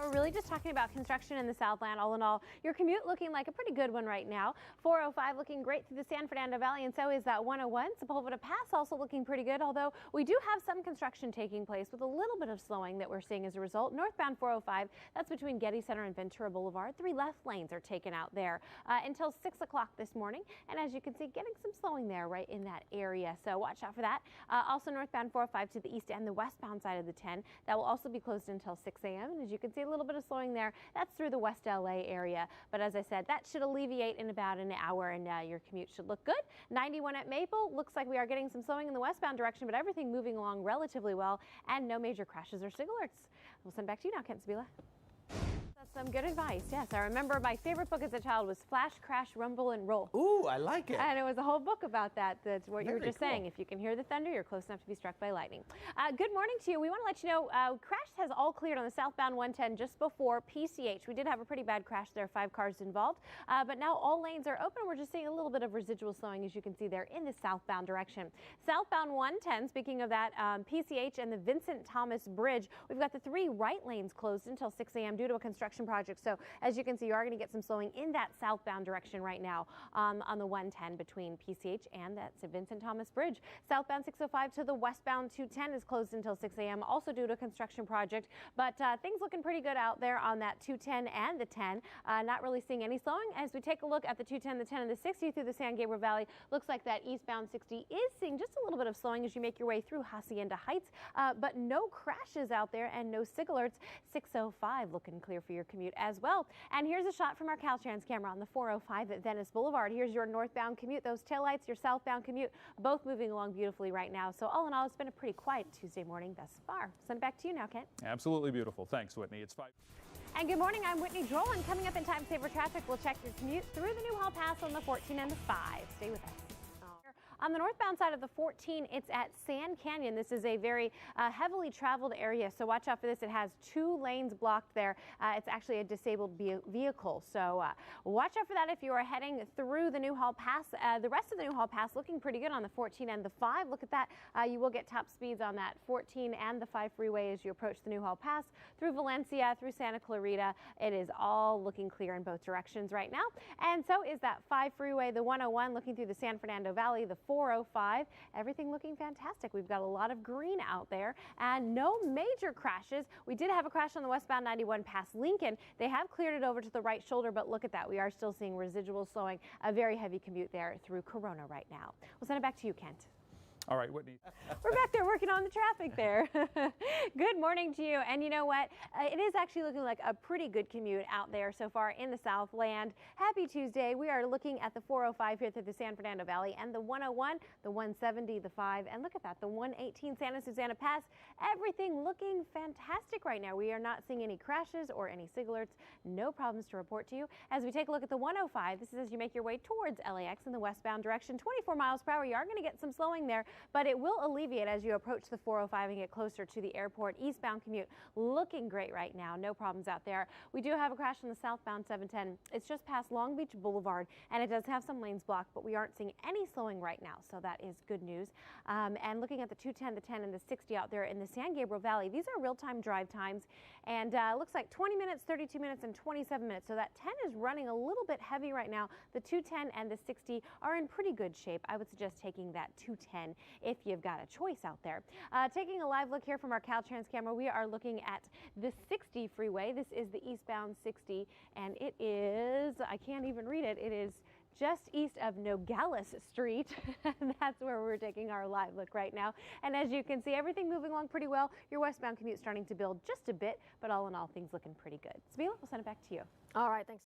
we're really just talking about construction in the Southland. All in all, your commute looking like a pretty good one right now. 405 looking great through the San Fernando Valley, and so is that 101. Sepulveda Pass also looking pretty good, although we do have some construction taking place with a little bit of slowing that we're seeing as a result. Northbound 405, that's between Getty Center and Ventura Boulevard. 3 left lanes are taken out there until 6 o'clock this morning. And as you can see, getting some slowing there right in that area. So watch out for that. Also northbound 405 to the east and the westbound side of the 10. That will also be closed until 6 a.m. And as you can see, a little bit of slowing there. That's through the West LA area. But as I said, that should alleviate in about an hour, and your commute should look good. 91 at Maple. Looks like we are getting some slowing in the westbound direction, but everything moving along relatively well, and no major crashes or signal alerts. We'll send back to you now, Kent Sabila. That's some good advice. Yes, I remember my favorite book as a child was Flash, Crash, Rumble, and Roll. Ooh, I like it. And it was a whole book about that. That's what you were just saying. If you can hear the thunder, you're close enough to be struck by lightning. Good morning to you. We want to let you know crash has all cleared on the southbound 110 just before PCH. We did have a pretty bad crash there, 5 cars involved. But now all lanes are open. We're just seeing a little bit of residual slowing, as you can see there, in the southbound direction. Southbound 110, speaking of that, PCH and the Vincent Thomas Bridge, we've got the 3 right lanes closed until 6 a.m. due to a construction project. So as you can see, you are going to get some slowing in that southbound direction right now on the 110 between PCH and that's Vincent Thomas Bridge. Southbound 605 to the westbound 210 is closed until 6 a.m. also due to a construction project. But things looking pretty good out there on that 210 and the 10. Not really seeing any slowing. As we take a look at the 210, the 10, and the 60 through the San Gabriel Valley, looks like that eastbound 60 is seeing just a little bit of slowing as you make your way through Hacienda Heights. But no crashes out there and no sig alerts. 605 looking clear for your commute as well. And here's a shot from our Caltrans camera on the 405 at Venice Boulevard. Here's your northbound commute, those taillights, your southbound commute, both moving along beautifully right now. So all in all, it's been a pretty quiet Tuesday morning thus far. Send it back to you now, Kent. Absolutely beautiful. Thanks, Whitney. It's 5. And good morning, I'm Whitney Drolen. Coming up in Time Saver Traffic, we'll check your commute through the Newhall Pass on the 14 and the 5. Stay with us. On the northbound side of the 14, it's at Sand Canyon. This is a very heavily traveled area, so watch out for this. It has 2 lanes blocked there. It's actually a disabled vehicle, so watch out for that if you are heading through the Newhall Pass. The rest of the Newhall Pass looking pretty good on the 14 and the 5. Look at that. You will get top speeds on that 14 and the 5 freeway as you approach the Newhall Pass through Valencia, through Santa Clarita. It is all looking clear in both directions right now, and so is that 5 freeway, the 101 looking through the San Fernando Valley, the 405, everything looking fantastic. We've got a lot of green out there and no major crashes. We did have a crash on the westbound 91 past Lincoln. They have cleared it over to the right shoulder, but look at that. We are still seeing residual slowing, a very heavy commute there through Corona right now. We'll send it back to you, Kent. All right, Whitney. We're back there working on the traffic there. Good morning to you. And you know what? It is actually looking like a pretty good commute out there so far in the Southland. Happy Tuesday. We are looking at the 405 here through the San Fernando Valley and the 101, the 170, the 5, and look at that, the 118 Santa Susana Pass. Everything looking fantastic right now. We are not seeing any crashes or any sig alerts. No problems to report to you. As we take a look at the 105, this is as you make your way towards LAX in the westbound direction. 24 miles per hour. You are going to get some slowing there, but it will alleviate as you approach the 405 and get closer to the airport. Eastbound commute looking great right now. No problems out there. We do have a crash on the southbound 710. It's just past Long Beach Boulevard, and it does have some lanes blocked, but we aren't seeing any slowing right now, so that is good news. And looking at the 210, the 10, and the 60 out there in the San Gabriel Valley, these are real-time drive times, and looks like 20 minutes, 32 minutes, and 27 minutes. So that 10 is running a little bit heavy right now. The 210 and the 60 are in pretty good shape. I would suggest taking that 210 if you've got a choice out there. Taking a live look here from our Caltrans camera, we are looking at the 60 freeway. This is the eastbound 60, and it is, I can't even read it, it is just east of Nogales Street. That's where we're taking our live look right now. And as you can see, everything moving along pretty well. Your westbound commute starting to build just a bit, but all in all, things looking pretty good. Sabila, we'll send it back to you. All right, thanks.